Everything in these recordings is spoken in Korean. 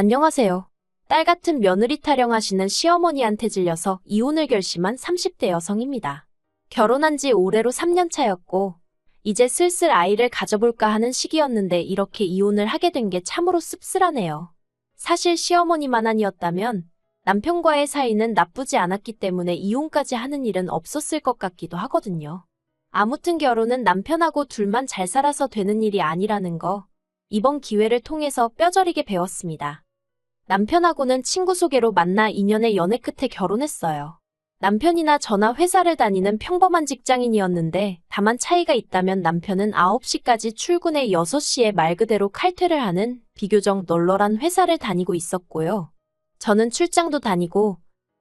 안녕하세요. 딸 같은 며느리 타령하시는 시어머니한테 질려서 이혼을 결심한 30대 여성입니다. 결혼한 지 올해로 3년 차였고, 이제 슬슬 아이를 가져볼까 하는 시기였는데 이렇게 이혼을 하게 된 게 참으로 씁쓸하네요. 사실 시어머니만 아니었다면 남편과의 사이는 나쁘지 않았기 때문에 이혼까지 하는 일은 없었을 것 같기도 하거든요. 아무튼 결혼은 남편하고 둘만 잘 살아서 되는 일이 아니라는 거, 이번 기회를 통해서 뼈저리게 배웠습니다. 남편하고는 친구 소개로 만나 2년의 연애 끝에 결혼했어요. 남편이나 저나 회사를 다니는 평범한 직장인이었는데 다만 차이가 있다면 남편은 9시까지 출근해 6시에 말 그대로 칼퇴를 하는 비교적 널널한 회사를 다니고 있었고요. 저는 출장도 다니고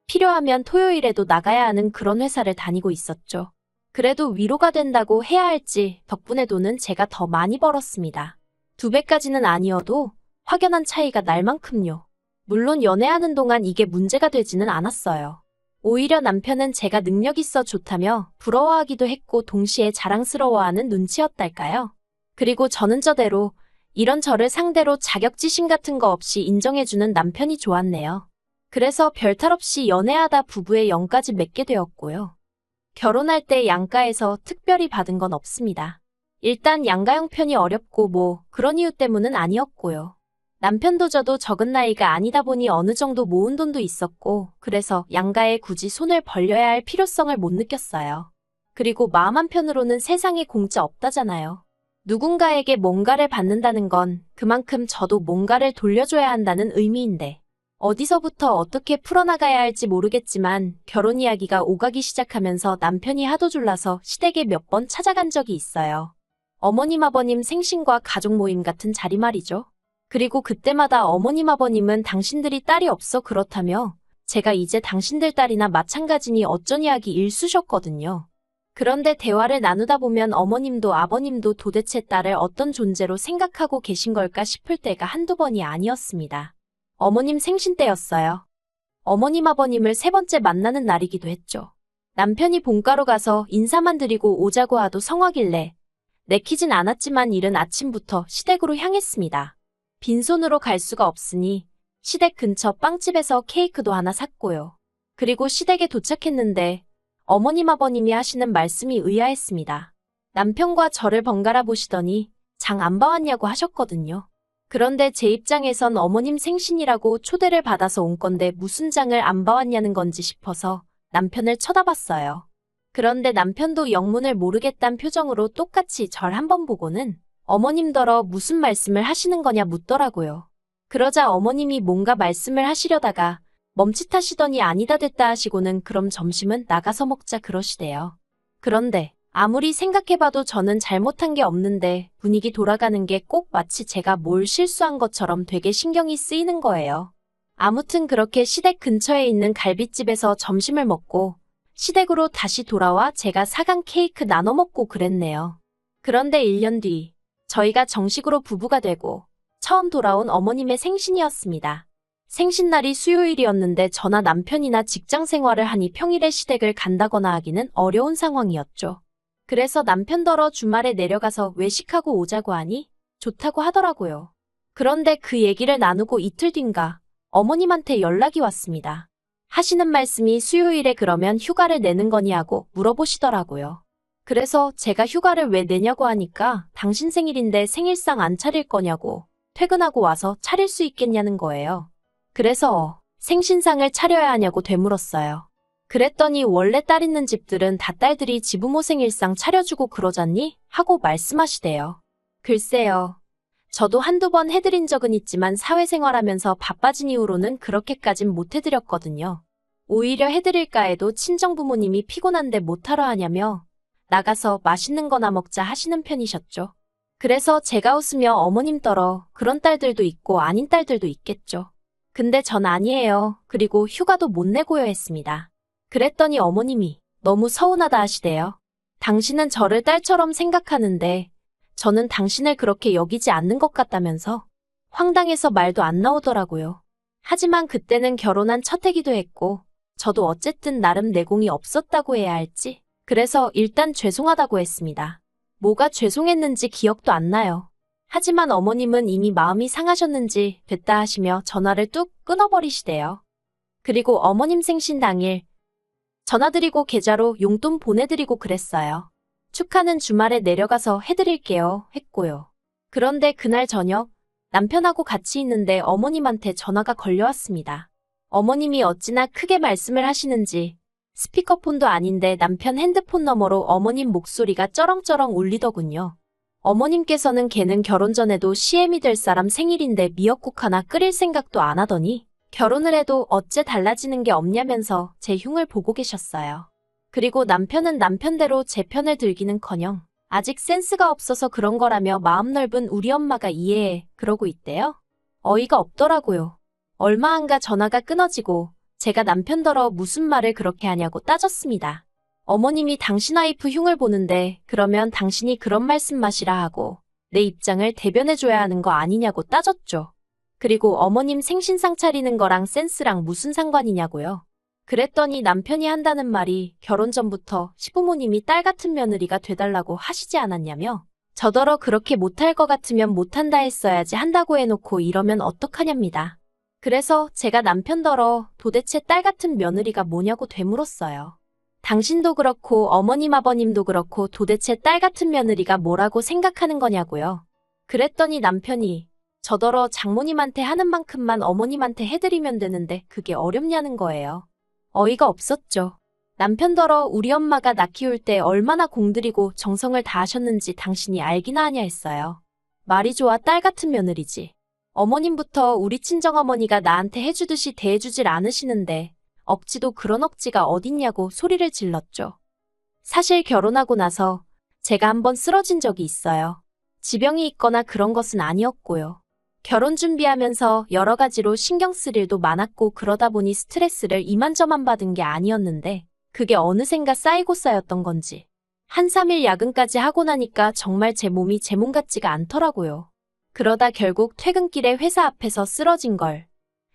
필요하면 토요일에도 나가야 하는 그런 회사를 다니고 있었죠. 그래도 위로가 된다고 해야 할지 덕분에 돈은 제가 더 많이 벌었습니다. 2배까지는 아니어도 확연한 차이가 날 만큼요. 물론 연애하는 동안 이게 문제가 되지는 않았어요. 오히려 남편은 제가 능력 있어 좋다며 부러워하기도 했고 동시에 자랑스러워하는 눈치였달까요? 그리고 저는 저대로 이런 저를 상대로 자격지심 같은 거 없이 인정해주는 남편이 좋았네요. 그래서 별탈 없이 연애하다 부부의 영까지 맺게 되었고요. 결혼할 때 양가에서 특별히 받은 건 없습니다. 일단 양가 형편이 어렵고 그런 이유 때문은 아니었고요. 남편도 저도 적은 나이가 아니다 보니 어느 정도 모은 돈도 있었고 그래서 양가에 굳이 손을 벌려야 할 필요성을 못 느꼈어요. 그리고 마음 한편으로는 세상에 공짜 없다잖아요. 누군가에게 뭔가를 받는다는 건 그만큼 저도 뭔가를 돌려줘야 한다는 의미인데 어디서부터 어떻게 풀어나가야 할지 모르겠지만 결혼 이야기가 오가기 시작하면서 남편이 하도 졸라서 시댁에 몇 번 찾아간 적이 있어요. 어머님 아버님 생신과 가족 모임 같은 자리 말이죠. 그리고 그때마다 어머님 아버님은 당신들이 딸이 없어 그렇다며 제가 이제 당신들 딸이나 마찬가지니 어쩌니 하기 일쑤셨거든요. 그런데 대화를 나누다 보면 어머님도 아버님도 도대체 딸을 어떤 존재로 생각하고 계신 걸까 싶을 때가 한두 번이 아니었습니다. 어머님 생신 때였어요. 어머님 아버님을 3번째 만나는 날이기도 했죠. 남편이 본가로 가서 인사만 드리고 오자고 하도 성화길래 내키진 않았지만 이른 아침부터 시댁으로 향했습니다. 빈손으로 갈 수가 없으니 시댁 근처 빵집에서 케이크도 하나 샀고요. 그리고 시댁에 도착했는데 어머님 아버님이 하시는 말씀이 의아했습니다. 남편과 저를 번갈아 보시더니 장 안 봐왔냐고 하셨거든요. 그런데 제 입장에선 어머님 생신이라고 초대를 받아서 온 건데 무슨 장을 안 봐왔냐는 건지 싶어서 남편을 쳐다봤어요. 그런데 남편도 영문을 모르겠단 표정으로 똑같이 절 한번 보고는 어머님더러 무슨 말씀을 하시는 거냐 묻더라고요. 그러자 어머님이 뭔가 말씀을 하시려다가 멈칫하시더니 아니다 됐다 하시고는 그럼 점심은 나가서 먹자 그러시대요. 그런데 아무리 생각해봐도 저는 잘못한 게 없는데 분위기 돌아가는 게 꼭 마치 제가 뭘 실수한 것처럼 되게 신경이 쓰이는 거예요. 아무튼 그렇게 시댁 근처에 있는 갈비집에서 점심을 먹고 시댁으로 다시 돌아와 제가 사간 케이크 나눠 먹고 그랬네요. 그런데 1년 뒤 저희가 정식으로 부부가 되고 처음 돌아온 어머님의 생신이었습니다. 생신날이 수요일이었는데 저나 남편이나 직장 생활을 하니 평일에 시댁을 간다거나 하기는 어려운 상황이었죠. 그래서 남편더러 주말에 내려가서 외식하고 오자고 하니 좋다고 하더라고요. 그런데 그 얘기를 나누고 이틀 뒤인가 어머님한테 연락이 왔습니다. 하시는 말씀이 수요일에 그러면 휴가를 내는 거니 하고 물어보시더라고요. 그래서 제가 휴가를 왜 내냐고 하니까 당신 생일인데 생일상 안 차릴 거냐고 퇴근하고 와서 차릴 수 있겠냐는 거예요. 그래서 생신상을 차려야 하냐고 되물었어요. 그랬더니 원래 딸 있는 집들은 다 딸들이 지부모 생일상 차려주고 그러잖니? 하고 말씀하시대요. 글쎄요. 저도 한두 번 해드린 적은 있지만 사회생활하면서 바빠진 이후로는 그렇게까진 못 해드렸거든요. 오히려 해드릴까 해도 친정부모님이 피곤한데 못하러 하냐며 나가서 맛있는 거나 먹자 하시는 편이셨죠. 그래서 제가 웃으며 어머님더러 그런 딸들도 있고 아닌 딸들도 있겠죠. 근데 전 아니에요. 그리고 휴가도 못 내고요 했습니다. 그랬더니 어머님이 너무 서운하다 하시대요. 당신은 저를 딸처럼 생각하는데 저는 당신을 그렇게 여기지 않는 것 같다면서 황당해서 말도 안 나오더라고요. 하지만 그때는 결혼한 첫 해기도 했고 저도 어쨌든 나름 내공이 없었다고 해야 할지 그래서 일단 죄송하다고 했습니다. 뭐가 죄송했는지 기억도 안 나요. 하지만 어머님은 이미 마음이 상하셨는지 됐다 하시며 전화를 뚝 끊어버리시대요. 그리고 어머님 생신 당일 전화드리고 계좌로 용돈 보내드리고 그랬어요. 축하는 주말에 내려가서 해드릴게요 했고요. 그런데 그날 저녁 남편하고 같이 있는데 어머님한테 전화가 걸려왔습니다. 어머님이 어찌나 크게 말씀을 하시는지 스피커폰도 아닌데 남편 핸드폰 너머로 어머님 목소리가 쩌렁쩌렁 울리더군요. 어머님께서는 걔는 결혼 전에도 CM이 될 사람 생일인데 미역국 하나 끓일 생각도 안 하더니 결혼을 해도 어째 달라지는 게 없냐면서 제 흉을 보고 계셨어요. 그리고 남편은 남편대로 제 편을 들기는커녕 아직 센스가 없어서 그런 거라며 마음 넓은 우리 엄마가 이해해 그러고 있대요. 어이가 없더라고요. 얼마 안가 전화가 끊어지고 제가 남편더러 무슨 말을 그렇게 하냐고 따졌습니다. 어머님이 당신 와이프 흉을 보는데 그러면 당신이 그런 말씀 마시라 하고 내 입장을 대변해줘야 하는 거 아니냐고 따졌죠. 그리고 어머님 생신상 차리는 거랑 센스랑 무슨 상관이냐고요. 그랬더니 남편이 한다는 말이 결혼 전부터 시부모님이 딸 같은 며느리가 돼달라고 하시지 않았냐며 저더러 그렇게 못할 것 같으면 못한다 했어야지 한다고 해놓고 이러면 어떡하냐입니다. 그래서 제가 남편더러 도대체 딸 같은 며느리가 뭐냐고 되물었어요. 당신도 그렇고 어머님 아버님도 그렇고 도대체 딸 같은 며느리가 뭐라고 생각하는 거냐고요. 그랬더니 남편이 저더러 장모님한테 하는 만큼만 어머님한테 해드리면 되는데 그게 어렵냐는 거예요. 어이가 없었죠. 남편더러 우리 엄마가 나 키울 때 얼마나 공들이고 정성을 다하셨는지 당신이 알기나 하냐 했어요. 말이 좋아 딸 같은 며느리지. 어머님부터 우리 친정어머니가 나한테 해주듯이 대해주질 않으시는데 억지도 그런 억지가 어딨냐고 소리를 질렀죠. 사실 결혼하고 나서 제가 한번 쓰러진 적이 있어요. 지병이 있거나 그런 것은 아니었고요. 결혼 준비하면서 여러 가지로 신경 쓸 일도 많았고 그러다 보니 스트레스를 이만저만 받은 게 아니었는데 그게 어느샌가 쌓이고 쌓였던 건지 한 3일 야근까지 하고 나니까 정말 제 몸이 제 몸 같지가 않더라고요. 그러다 결국 퇴근길에 회사 앞에서 쓰러진 걸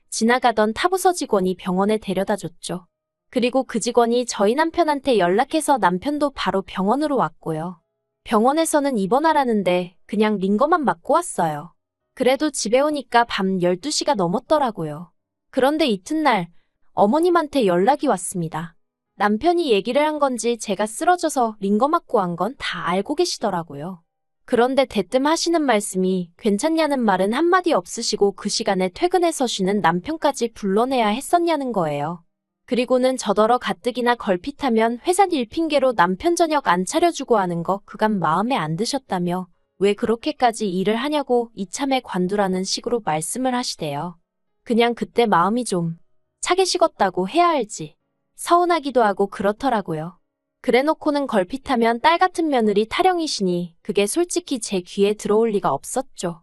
지나가던 타부서 직원이 병원에 데려다 줬죠. 그리고 그 직원이 저희 남편한테 연락해서 남편도 바로 병원으로 왔고요. 병원에서는 입원하라는데 그냥 링거만 맞고 왔어요. 그래도 집에 오니까 밤 12시가 넘었더라고요. 그런데 이튿날 어머님한테 연락이 왔습니다. 남편이 얘기를 한 건지 제가 쓰러져서 링거 맞고 한 건 다 알고 계시더라고요. 그런데 대뜸 하시는 말씀이 괜찮냐는 말은 한마디 없으시고 그 시간에 퇴근해서 쉬는 남편까지 불러내야 했었냐는 거예요. 그리고는 저더러 가뜩이나 걸핏하면 회사 일 핑계로 남편 저녁 안 차려주고 하는 거 그간 마음에 안 드셨다며 왜 그렇게까지 일을 하냐고 이참에 관두라는 식으로 말씀을 하시대요. 그냥 그때 마음이 좀 차게 식었다고 해야 할지 서운하기도 하고 그렇더라고요. 그래놓고는 걸핏하면 딸 같은 며느리 타령이시니 그게 솔직히 제 귀에 들어올 리가 없었죠.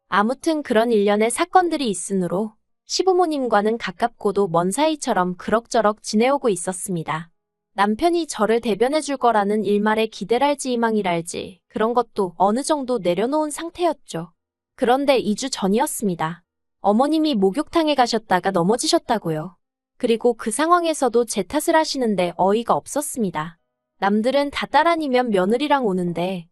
아무튼 그런 일련의 사건들이 있으므로 시부모님과는 가깝고도 먼 사이처럼 그럭저럭 지내오고 있었습니다. 남편이 저를 대변해줄 거라는 일말의 기대랄지 희망이랄지 그런 것도 어느 정도 내려놓은 상태였죠. 그런데 2주 전이었습니다. 어머님이 목욕탕에 가셨다가 넘어지셨다고요. 그리고 그 상황에서도 제 탓을 하시는데 어이가 없었습니다. 남들은 다 딸아니면 며느리랑 오는데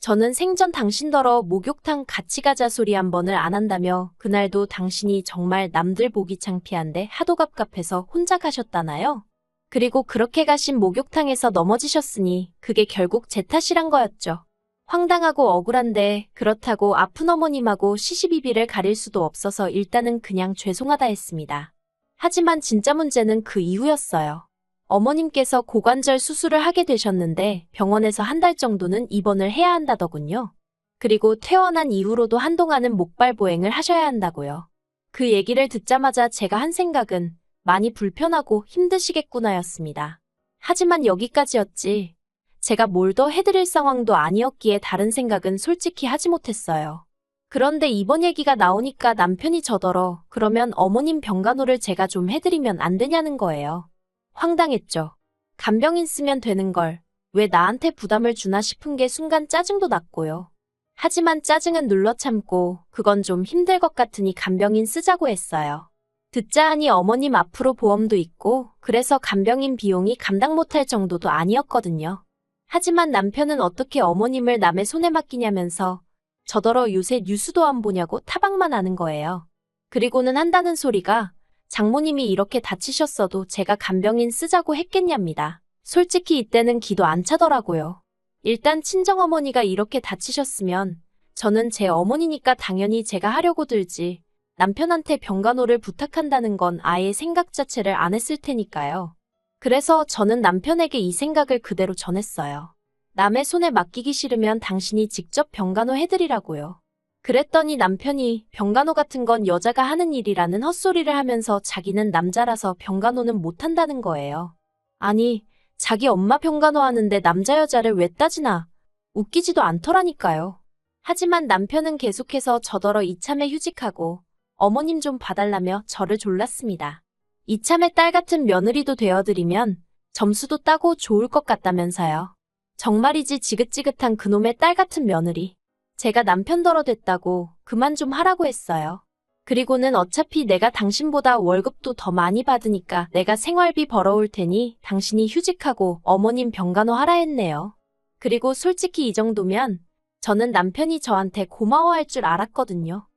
저는 생전 당신더러 목욕탕 같이 가자 소리 한 번을 안 한다며 그날도 당신이 정말 남들 보기 창피한데 하도 갑갑해서 혼자 가셨다나요? 그리고 그렇게 가신 목욕탕에서 넘어지셨으니 그게 결국 제 탓이란 거였죠. 황당하고 억울한데 그렇다고 아픈 어머님하고 시시비비를 가릴 수도 없어서 일단은 그냥 죄송하다 했습니다. 하지만 진짜 문제는 그 이후였어요. 어머님께서 고관절 수술을 하게 되셨는데 병원에서 한 달 정도는 입원을 해야 한다더군요. 그리고 퇴원한 이후로도 한동안은 목발 보행을 하셔야 한다고요. 그 얘기를 듣자마자 제가 한 생각은 많이 불편하고 힘드시겠구나였습니다. 하지만 여기까지였지. 제가 뭘 더 해드릴 상황도 아니었기에 다른 생각은 솔직히 하지 못했어요. 그런데 이번 얘기가 나오니까 남편이 저더러 그러면 어머님 병간호를 제가 좀 해드리면 안 되냐는 거예요. 황당했죠. 간병인 쓰면 되는 걸 왜 나한테 부담을 주나 싶은 게 순간 짜증도 났고요. 하지만 짜증은 눌러 참고 그건 좀 힘들 것 같으니 간병인 쓰자고 했어요. 듣자 하니 어머님 앞으로 보험도 있고 그래서 간병인 비용이 감당 못할 정도도 아니었거든요. 하지만 남편은 어떻게 어머님을 남의 손에 맡기냐면서 저더러 요새 뉴스도 안 보냐고 타박만 하는 거예요. 그리고는 한다는 소리가 장모님이 이렇게 다치셨어도 제가 간병인 쓰자고 했겠냐입니다. 솔직히 이때는 기도 안 차더라고요. 일단 친정어머니가 이렇게 다치셨으면 저는 제 어머니니까 당연히 제가 하려고 들지 남편한테 병간호를 부탁한다는 건 아예 생각 자체를 안 했을 테니까요. 그래서 저는 남편에게 이 생각을 그대로 전했어요. 남의 손에 맡기기 싫으면 당신이 직접 병간호 해드리라고요. 그랬더니 남편이 병간호 같은 건 여자가 하는 일이라는 헛소리를 하면서 자기는 남자라서 병간호는 못한다는 거예요. 아니, 자기 엄마 병간호 하는데 남자 여자를 왜 따지나? 웃기지도 않더라니까요. 하지만 남편은 계속해서 저더러 이참에 휴직하고 어머님 좀 봐달라며 저를 졸랐습니다. 이참에 딸 같은 며느리도 되어드리면 점수도 따고 좋을 것 같다면서요. 정말이지 지긋지긋한 그놈의 딸 같은 며느리. 제가 남편더러 됐다고 그만 좀 하라고 했어요. 그리고는 어차피 내가 당신보다 월급도 더 많이 받으니까 내가 생활비 벌어올 테니 당신이 휴직하고 어머님 병간호 하라 했네요. 그리고 솔직히 이 정도면 저는 남편이 저한테 고마워할 줄 알았거든요.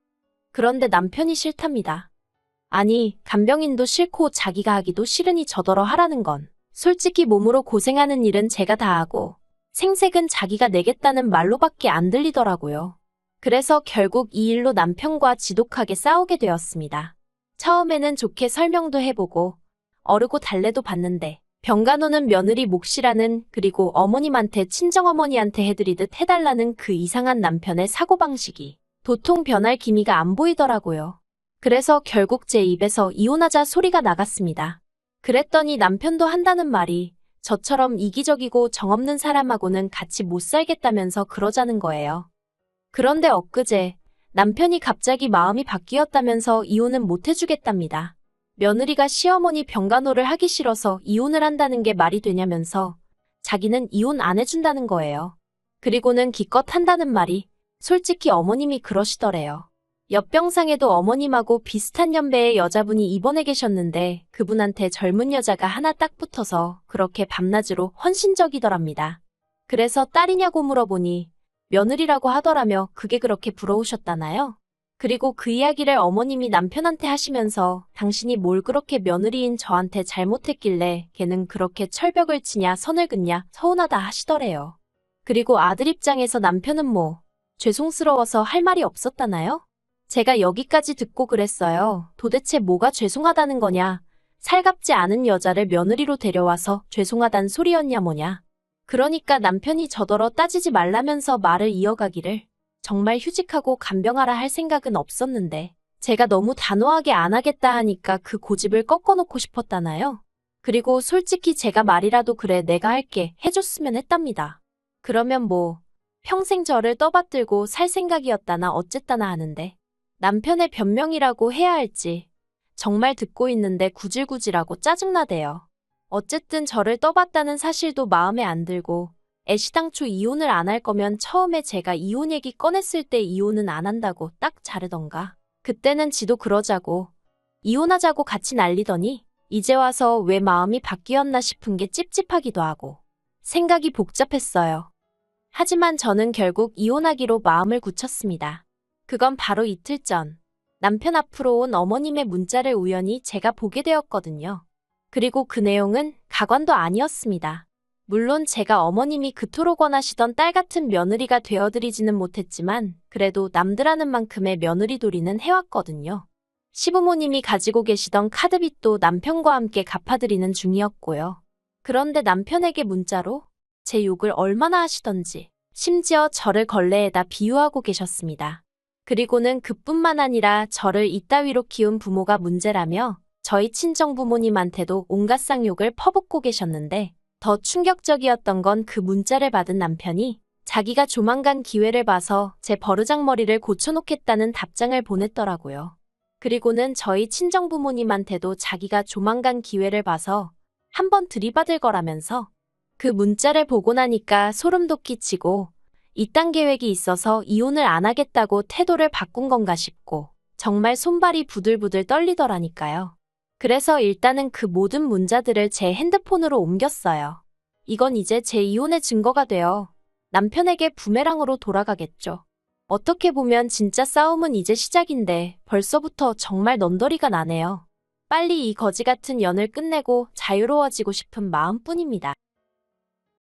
그런데 남편이 싫답니다. 아니, 간병인도 싫고 자기가 하기도 싫으니 저더러 하라는 건 솔직히 몸으로 고생하는 일은 제가 다 하고 생색은 자기가 내겠다는 말로밖에 안 들리더라고요. 그래서 결국 이 일로 남편과 지독하게 싸우게 되었습니다. 처음에는 좋게 설명도 해보고 어르고 달래도 봤는데 병간호는 며느리 몫이라는 그리고 어머님한테 친정어머니한테 해드리듯 해달라는 그 이상한 남편의 사고방식이 도통 변할 기미가 안 보이더라고요. 그래서 결국 제 입에서 이혼하자 소리가 나갔습니다. 그랬더니 남편도 한다는 말이 저처럼 이기적이고 정없는 사람하고는 같이 못 살겠다면서 그러자는 거예요. 그런데 엊그제 남편이 갑자기 마음이 바뀌었다면서 이혼은 못 해주겠답니다. 며느리가 시어머니 병간호를 하기 싫어서 이혼을 한다는 게 말이 되냐면서 자기는 이혼 안 해준다는 거예요. 그리고는 기껏 한다는 말이 솔직히 어머님이 그러시더래요. 옆병상에도 어머님하고 비슷한 연배의 여자분이 입원해 계셨는데 그분한테 젊은 여자가 하나 딱 붙어서 그렇게 밤낮으로 헌신적이더랍니다. 그래서 딸이냐고 물어보니 며느리라고 하더라며 그게 그렇게 부러우셨다나요? 그리고 그 이야기를 어머님이 남편한테 하시면서 당신이 뭘 그렇게 며느리인 저한테 잘못했길래 걔는 그렇게 철벽을 치냐 선을 긋냐 서운하다 하시더래요. 그리고 아들 입장에서 남편은 뭐 죄송스러워서 할 말이 없었다나요? 제가 여기까지 듣고 그랬어요. 도대체 뭐가 죄송하다는 거냐? 살갑지 않은 여자를 며느리로 데려와서 죄송하단 소리였냐 뭐냐? 그러니까 남편이 저더러 따지지 말라면서 말을 이어가기를 정말 휴직하고 간병하라 할 생각은 없었는데 제가 너무 단호하게 안 하겠다 하니까 그 고집을 꺾어놓고 싶었다나요? 그리고 솔직히 제가 말이라도 그래 내가 할게 해줬으면 했답니다. 그러면 뭐 평생 저를 떠받들고 살 생각이었다나 어쨌다나 하는데 남편의 변명이라고 해야 할지 정말 듣고 있는데 구질구질하고 짜증나대요. 어쨌든 저를 떠봤다는 사실도 마음에 안 들고 애시당초 이혼을 안 할 거면 처음에 제가 이혼 얘기 꺼냈을 때 이혼은 안 한다고 딱 자르던가. 그때는 지도 그러자고 이혼하자고 같이 난리더니 이제 와서 왜 마음이 바뀌었나 싶은 게 찝찝하기도 하고 생각이 복잡했어요. 하지만 저는 결국 이혼하기로 마음을 굳혔습니다. 그건 바로 이틀 전 남편 앞으로 온 어머님의 문자를 우연히 제가 보게 되었거든요. 그리고 그 내용은 가관도 아니었습니다. 물론 제가 어머님이 그토록 원하시던 딸 같은 며느리가 되어드리지는 못했지만 그래도 남들하는 만큼의 며느리돌이는 해왔거든요. 시부모님이 가지고 계시던 카드빚도 남편과 함께 갚아드리는 중이었고요. 그런데 남편에게 문자로 제 욕을 얼마나 하시던지 심지어 저를 걸레에다 비유하고 계셨습니다. 그리고는 그뿐만 아니라 저를 이따위로 키운 부모가 문제라며 저희 친정부모님한테도 온갖 쌍욕을 퍼붓고 계셨는데 더 충격적이었던 건 그 문자를 받은 남편이 자기가 조만간 기회를 봐서 제 버르장머리를 고쳐놓겠다는 답장을 보냈더라고요. 그리고는 저희 친정부모님한테도 자기가 조만간 기회를 봐서 한번 들이받을 거라면서 그 문자를 보고 나니까 소름도 끼치고 이딴 계획이 있어서 이혼을 안 하겠다고 태도를 바꾼 건가 싶고 정말 손발이 부들부들 떨리더라니까요. 그래서 일단은 그 모든 문자들을 제 핸드폰으로 옮겼어요. 이건 이제 제 이혼의 증거가 되어 남편에게 부메랑으로 돌아가겠죠. 어떻게 보면 진짜 싸움은 이제 시작인데 벌써부터 정말 넌더리가 나네요. 빨리 이 거지 같은 연을 끝내고 자유로워지고 싶은 마음뿐입니다.